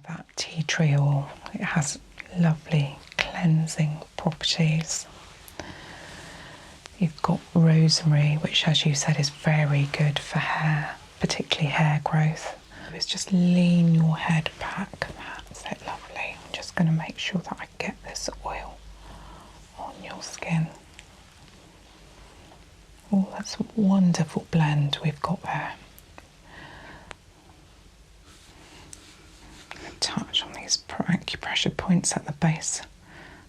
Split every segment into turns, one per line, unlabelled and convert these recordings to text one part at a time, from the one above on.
that tea tree oil. It has lovely cleansing properties. You've got rosemary, which, as you said, is very good for hair, particularly hair growth. It's just lean your head back. That's it, lovely. I'm just going to make sure that I get this oil on your skin. Oh, that's a wonderful blend we've got there. A touch on these acupressure points at the base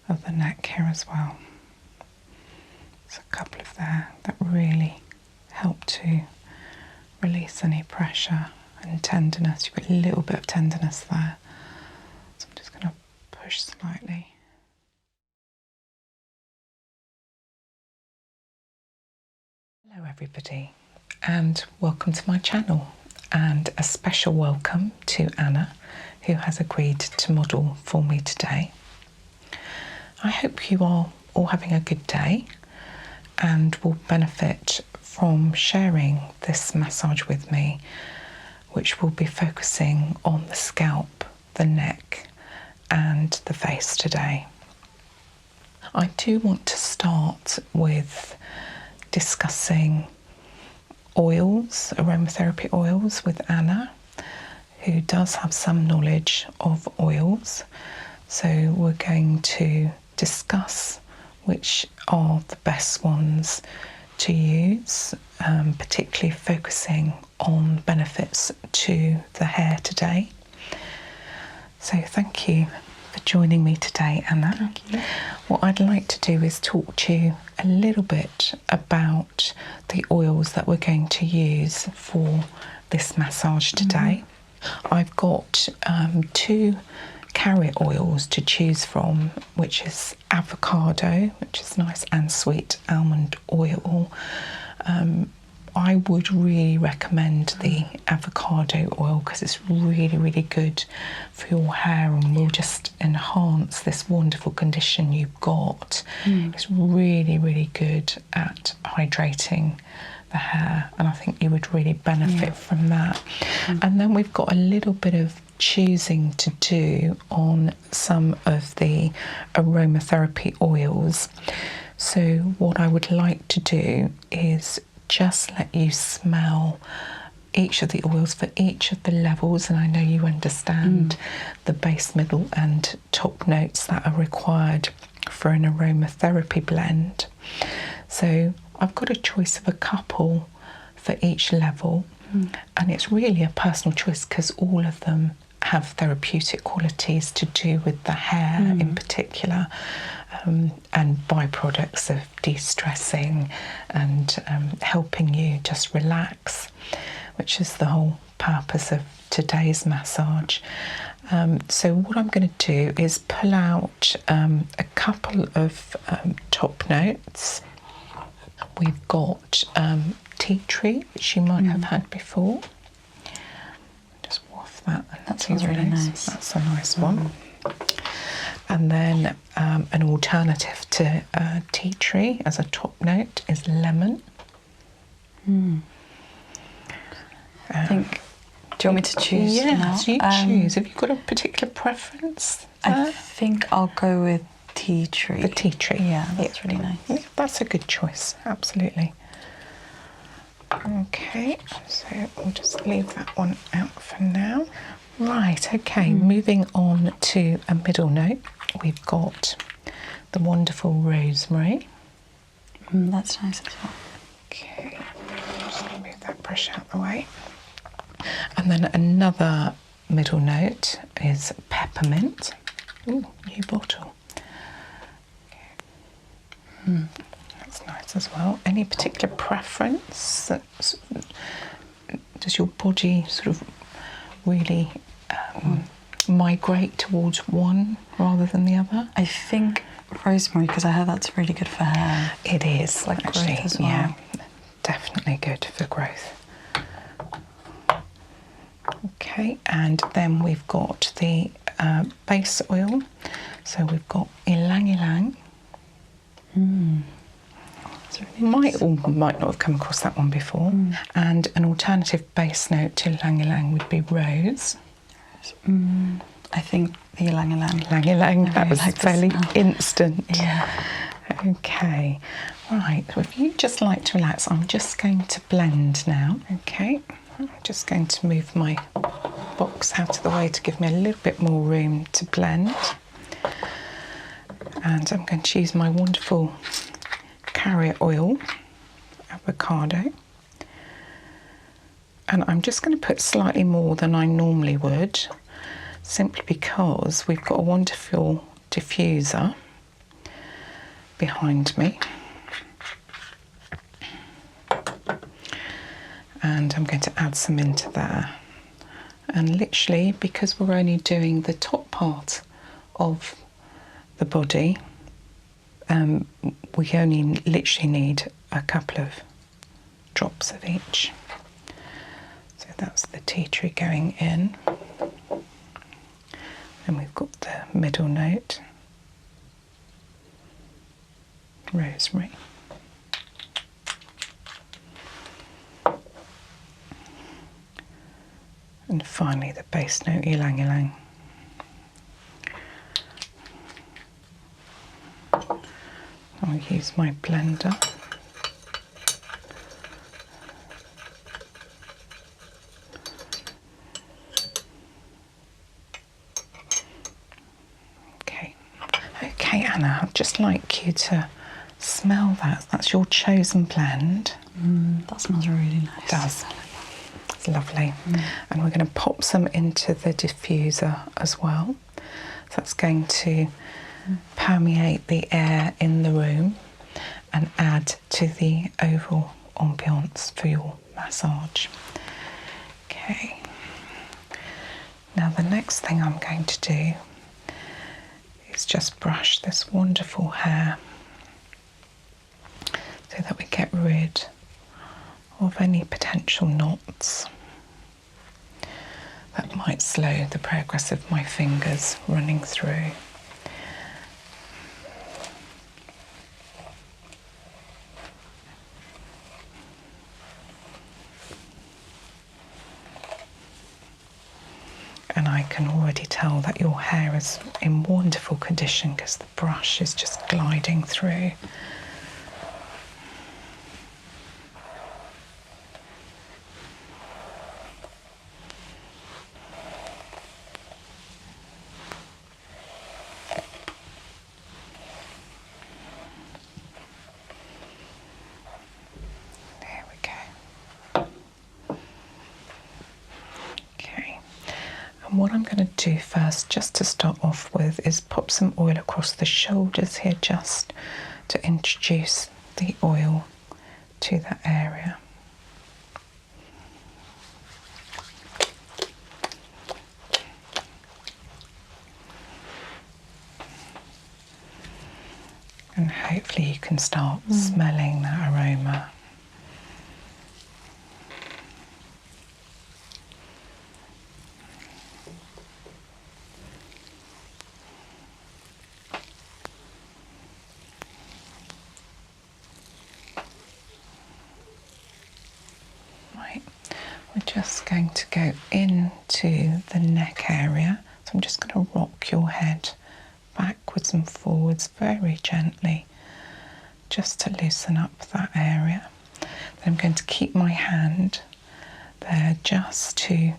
of the neck here as well. There's a couple of there that really help to release any pressure and tenderness. You've got a little bit of tenderness there. So I'm just going to push slightly. Hello everybody, and welcome to my channel, and a special welcome to Anna, who has agreed to model for me today. I hope you are all having a good day and will benefit from sharing this massage with me, which will be focusing on the scalp, the neck and the face today. I do want to start with discussing oils, aromatherapy oils, with Anna, who does have some knowledge of oils. So we're going to discuss which are the best ones to use, particularly focusing on benefits to the hair today. So thank you for joining me today, Anna.
Thank you.
What I'd like to do is talk to you a little bit about the oils that we're going to use for this massage today. I've got 2 carrier oils to choose from, which is avocado, which is nice, and sweet almond oil. I would really recommend the avocado oil because it's really, really good for your hair and will just enhance this wonderful condition you've got. It's really, really good at hydrating the hair, and I think you would really benefit from that. And then we've got a little bit of choosing to do on some of the aromatherapy oils. So what I would like to do is just let you smell each of the oils for each of the levels, and I know you understand the base, middle and top notes that are required for an aromatherapy blend. So I've got a choice of a couple for each level, and it's really a personal choice because all of them have therapeutic qualities to do with the hair in particular, and byproducts of de-stressing and helping you just relax, which is the whole purpose of today's massage. So what I'm going to do is pull out a couple of top notes. We've got tea tree, which you might have had before. Just waft that.
That sounds really nice.
That's a nice one. And then an alternative to tea tree as a top note is lemon.
I think, do you want me to choose?
Yes,
now?
you choose. Have you got a particular preference there?
I think I'll go with tea tree.
The tea tree.
Yeah, that's really nice.
Yeah, that's a good choice, absolutely. Okay, so we'll just leave that one out for now. Right, okay, moving on to a middle note. We've got the wonderful rosemary.
That's nice as well.
Okay, just going to move that brush out the way. And then another middle note is peppermint. Ooh, new bottle. Okay. That's nice as well. Any particular preference? Does your body sort of really migrate towards one rather than the other?
I think rosemary, because I heard that's really good for hair.
It is,
like
actually,
growth as well.
Yeah, definitely good for growth. Okay, and then we've got the base oil. So we've got ylang ylang. Might or might not have come across that one before. And an alternative base note to ylang ylang would be rose.
think the ylang ylang.
Ylang ylang, that was
like the
fairly
smell.
instant.
Yeah.
Okay, right, so if you just like to relax, I'm just going to blend now. Okay, I'm just going to move my box out of the way to give me a little bit more room to blend. And I'm going to use my wonderful carrier oil, avocado. And I'm just going to put slightly more than I normally would, simply because we've got a wonderful diffuser behind me. And I'm going to add some into there. And literally, because we're only doing the top part of the body, we only literally need a couple of drops of each. So that's the tea tree going in. And we've got the middle note, rosemary. And finally the base note, ylang ylang. I'll use my blender. Okay, Anna, I'd just like you to smell that. That's your chosen blend.
That smells really nice.
It does. It's lovely. And we're going to pop some into the diffuser as well. So that's going to permeate the air in the room and add to the overall ambience for your massage. Okay. Now the next thing I'm going to do is just brush this wonderful hair so that we get rid of any potential knots that might slow the progress of my fingers running through. And I can already tell that your hair is in wonderful condition because the brush is just gliding through. There we go. Okay. And what I'm going to do first, just to start off with, is pop some oil across the shoulders here, just to introduce the oil to that area. And hopefully you can start smelling that aroma. Right, we're just going to go into the neck area. So I'm just going to rock your head backwards and forwards very gently, just to loosen up that area. Then I'm going to keep my hand there just to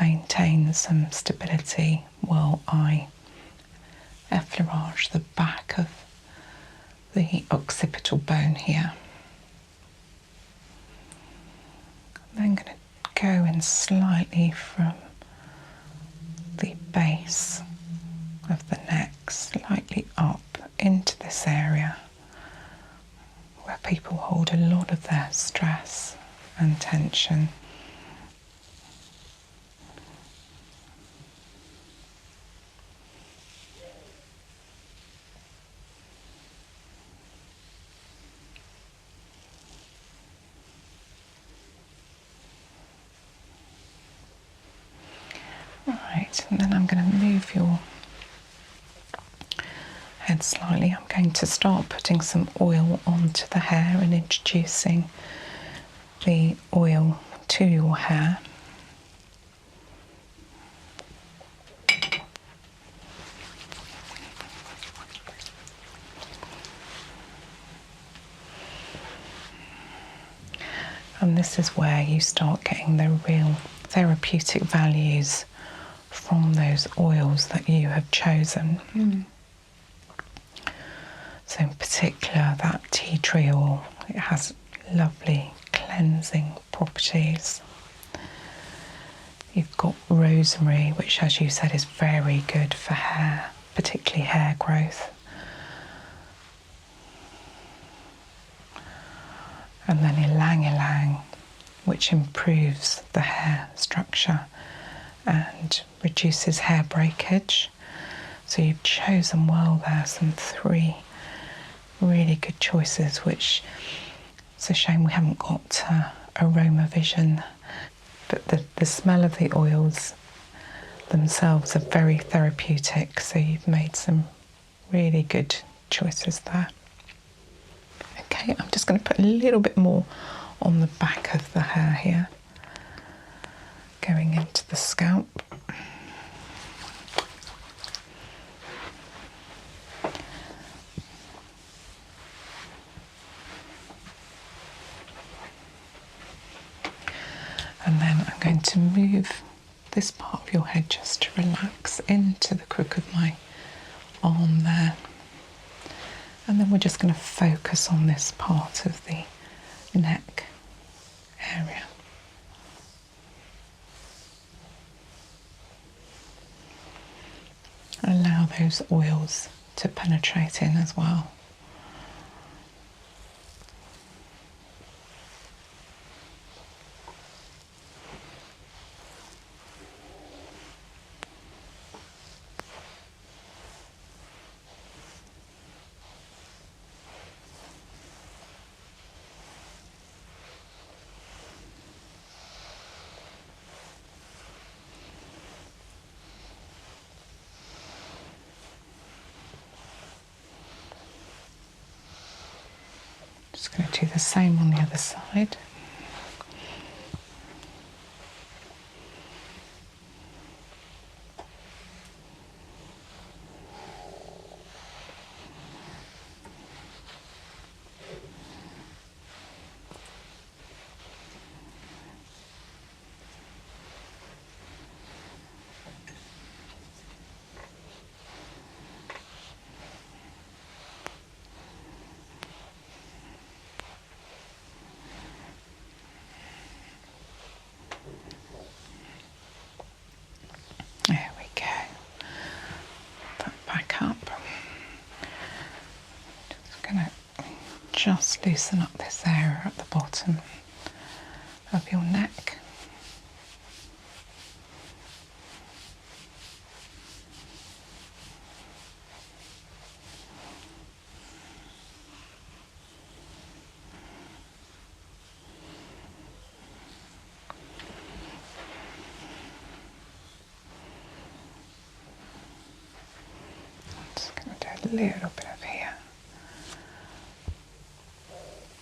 maintain some stability while I effleurage the back of the occipital bone here. I'm then going to go in slightly from the base of the neck, slightly up into this area where people hold a lot of their stress and tension. Right, and then I'm going to move your head slightly. I'm going to start putting some oil onto the hair and introducing the oil to your hair. And this is where you start getting the real therapeutic values from those oils that you have chosen. So in particular, that tea tree oil, it has lovely cleansing properties. You've got rosemary, which, as you said, is very good for hair, particularly hair growth. And then ylang ylang, which improves the hair structure and reduces hair breakage. So you've chosen well there, some 3 really good choices, which it's a shame we haven't got aroma vision, but the smell of the oils themselves are very therapeutic, so you've made some really good choices there. Okay, I'm just going to put a little bit more on the back of the hair here, going into the scalp. And then I'm going to move this part of your head just to relax into the crook of my arm there. And then we're just going to focus on this part of the neck area. Allow those oils to penetrate in as well. Just going to do the same on the other side. There we go. Put back up. Just going to just loosen up this area at the bottom of your neck. A little bit of here,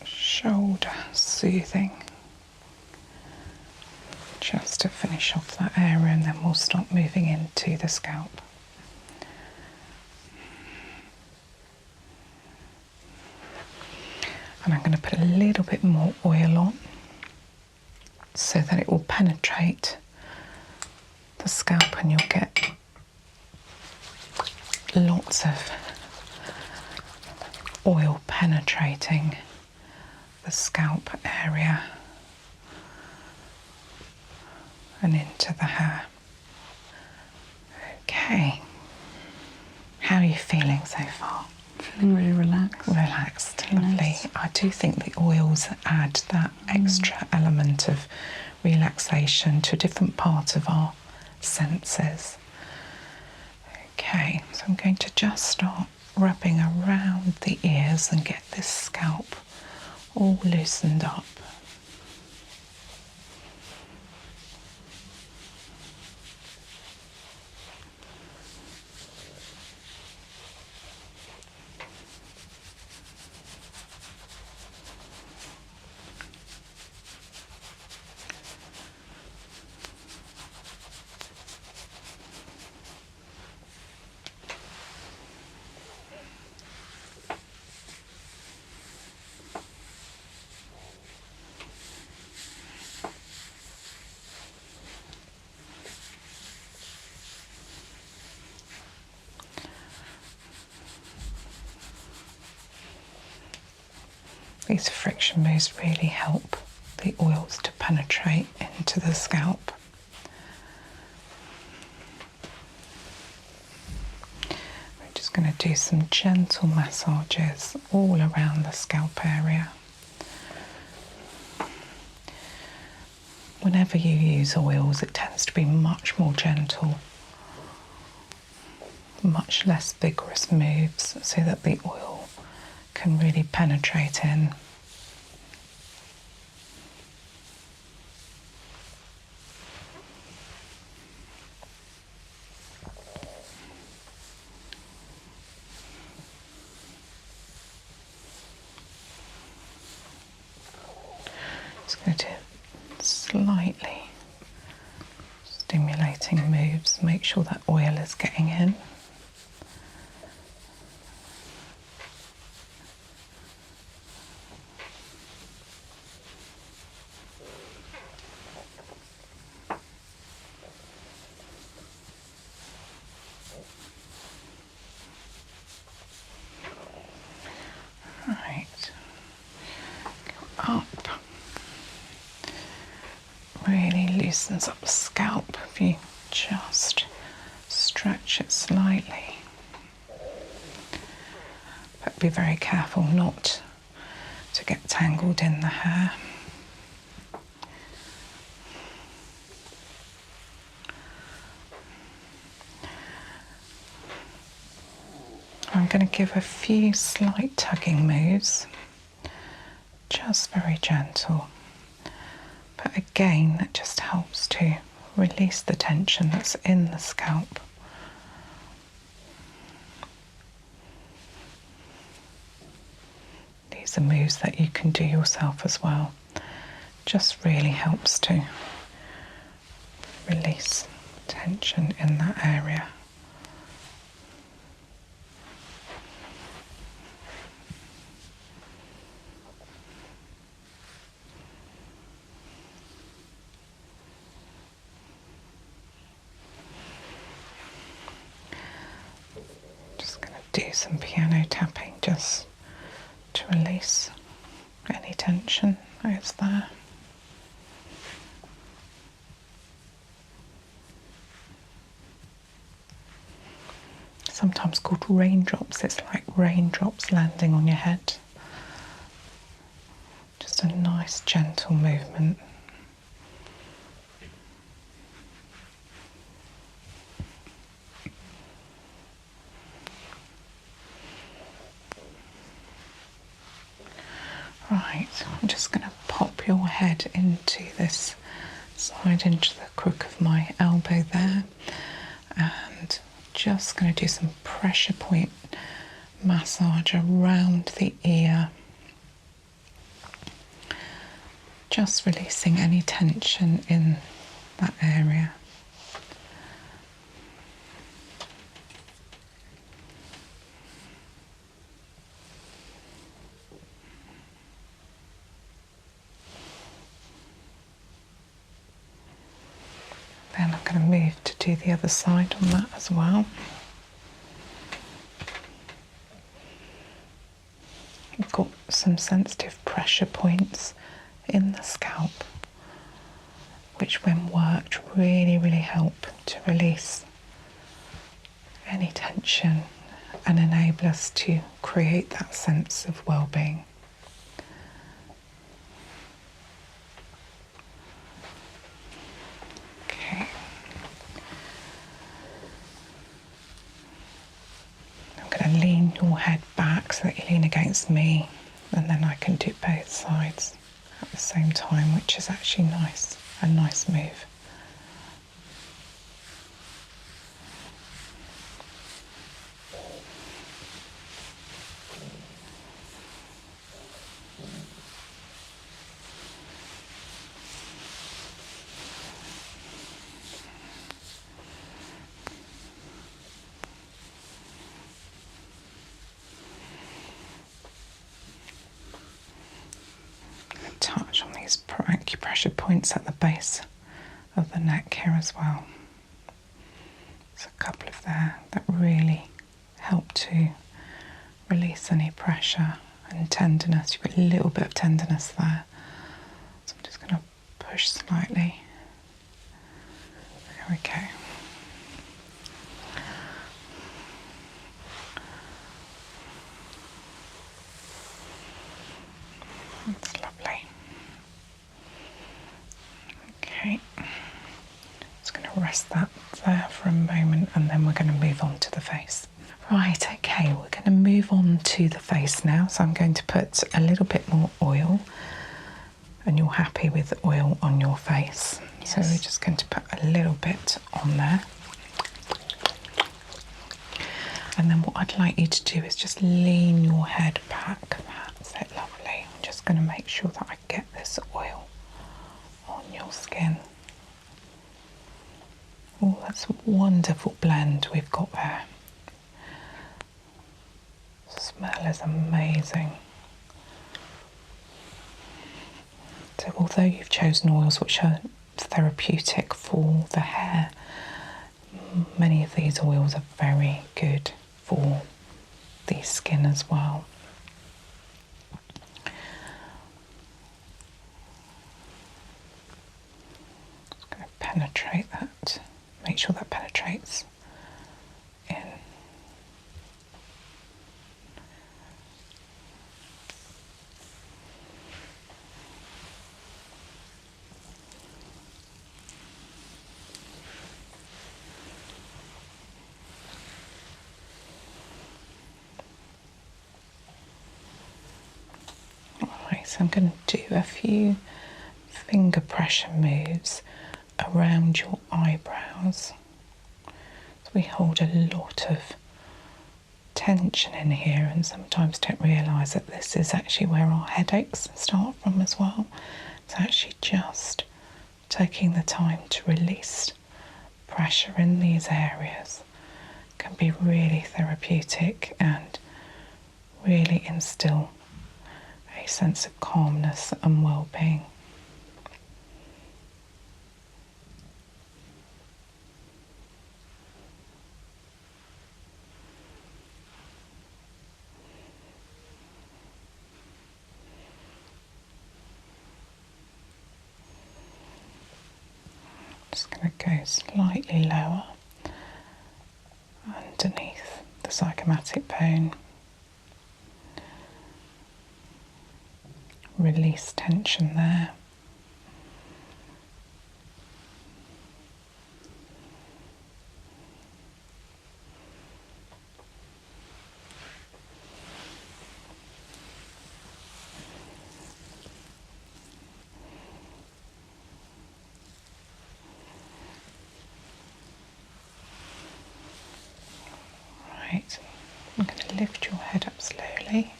shoulder soothing, just to finish off that area, and then we'll start moving into the scalp. And I'm going to put a little bit more oil on so that it will penetrate the scalp, and you'll get lots of oil penetrating the scalp area and into the hair. Okay, how are you feeling so far?
Feeling really relaxed.
Relaxed,
Really
lovely.
nice.
I do think the oils add that extra element of relaxation to a different part of our senses. Okay, so I'm going to just start rubbing around the ears and get this scalp all loosened up. These friction moves really help the oils to penetrate into the scalp. We're just going to do some gentle massages all around the scalp area. Whenever you use oils, it tends to be much more gentle, much less vigorous moves, so that the oil can really penetrate in. Just going to do slightly stimulating moves, make sure that oil is getting in. Right, go up. Really loosens up the scalp if you just stretch it slightly. But be very careful not to get tangled in the hair. I'm going to give a few slight tugging moves, just very gentle. But again, that just helps to release the tension that's in the scalp. These are moves that you can do yourself as well. Just really helps to release tension in that area. Do some piano tapping just to release any tension that is there. Sometimes called raindrops, it's like raindrops landing on your head. Just a nice gentle movement. Right, I'm just going to pop your head into this side, into the crook of my elbow there, and just going to do some pressure point massage around the ear, just releasing any tension in that area. Then I'm going to move to do the other side on that as well. You've got some sensitive pressure points in the scalp, which when worked really, really help to release any tension and enable us to create that sense of well-being. Okay. I'm going to lean your head back so that you lean against me, and then I can do both sides at the same time, which is actually nice, a nice move. Touch on these acupressure points at the base of the neck here as well. There's a couple of there that really help to release any pressure and tenderness. You've got a little bit of tenderness there. So I'm just going to push slightly. There we go. That's lovely. Okay. Just going to rest that there for a moment and then we're going to move on to the face. Right, okay, we're going to move on to the face now. So I'm going to put a little bit more oil, and you're happy with the oil on your face. Yes. So we're just going to put a little bit on there. And then what I'd like you to do is just lean your head back. That's it, lovely. I'm just going to make sure that I get this oil on your skin. Oh, that's a wonderful blend we've got there. The smell is amazing. So although you've chosen oils which are therapeutic for the hair, many of these oils are very good for the skin as well. Just going to penetrate that, make sure that penetrates in. So I'm going to do a few finger pressure moves around your eyebrows. So we hold a lot of tension in here and sometimes don't realise that this is actually where our headaches start from as well. It's actually just taking the time to release pressure in these areas can be really therapeutic and really instill a sense of calmness and well-being. Just going to go slightly lower underneath the zygomatic bone. Release tension there. Right, I'm going to lift your head up slowly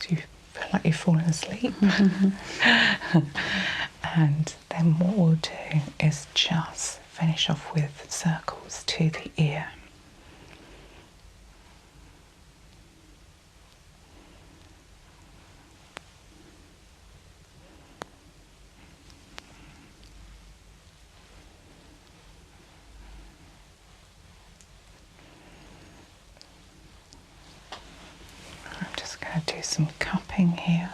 so you feel like you've fallen asleep. And then what we'll do is just finish off with circles to the ear. I'm just going to do some cupping here,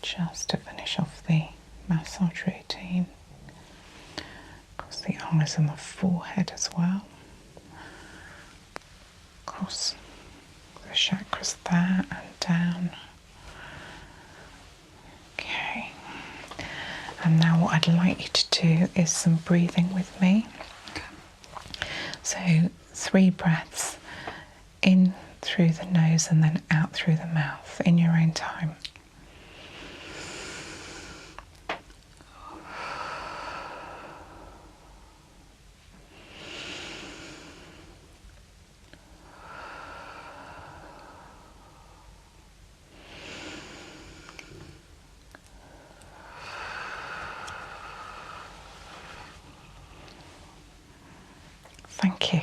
just to finish off the massage routine. Across the eyes and the forehead as well. Across the chakras there and down. Okay. And now what I'd like you to do is some breathing with me. So 3 breaths in through the nose and then out through the mouth in your own time. Thank you.